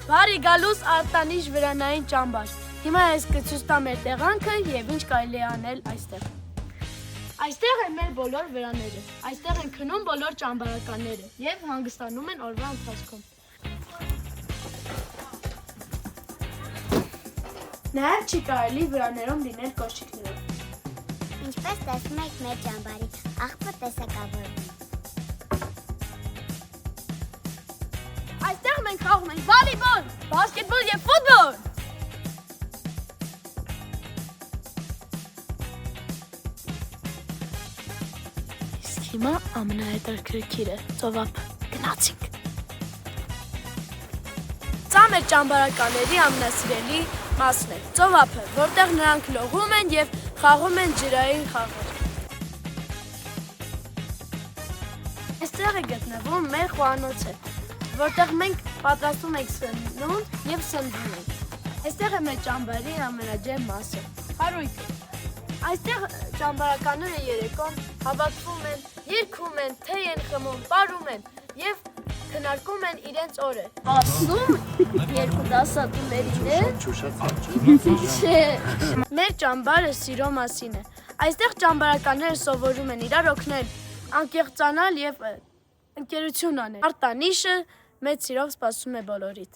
Բարի գալուս արտանիշ վրանային ճամբար։ Հիմա ես կցույց տամ մեր տեղանքը եւ ինչ կարելի է անել այստեղ։ Այստեղ են մեր բոլոր վրաները։ Այստեղ են քնում բոլոր ճամբարականները եւ հանգստանում են օրվա ընթացքում։ Նաեւ չի կարելի վրաներում լինել կոշիկներով։ Ինչպես տեսնում եք մեր ճամբարի աղբը տեսակավորվում։ Այստեղ մենք խաղում ենք վոլեյբոլ, բասկետբոլ եւ ֆուտբոլ։ Իսկ հիմա ամենահետաքրքիրը ծովափը։ Գնացինք։ Սա մեր ճամբարականների ամենասիրելի մասն է, ծովափը, որտեղ նրանք լողում են եւ խաղում են ջրային խաղեր։ Այստեղ է գտնվում մեր խոհանոցը, որտեղ մենք պատրաստում ենք սնունդ եւ սնվում ենք։ Այստեղ է մեր ճամբարի ամենաջեր մասը, հարույթը։ Այստեղ ճամբարականները երեկոն հավաքվում են, երգում են, թեյ են խմում, պարում են եւ քննարկում են իրենց օրը։ Ասում երկու դասատուներին է։ Մեր ճամբարը սիրո մասին է։ Այստեղ ճամբարականները սովորում են իրար օգնել, անկեղծանալ եւ ընկերություն անել։ Արտանիշը մեծ սիրով սպասում է բոլորիդ։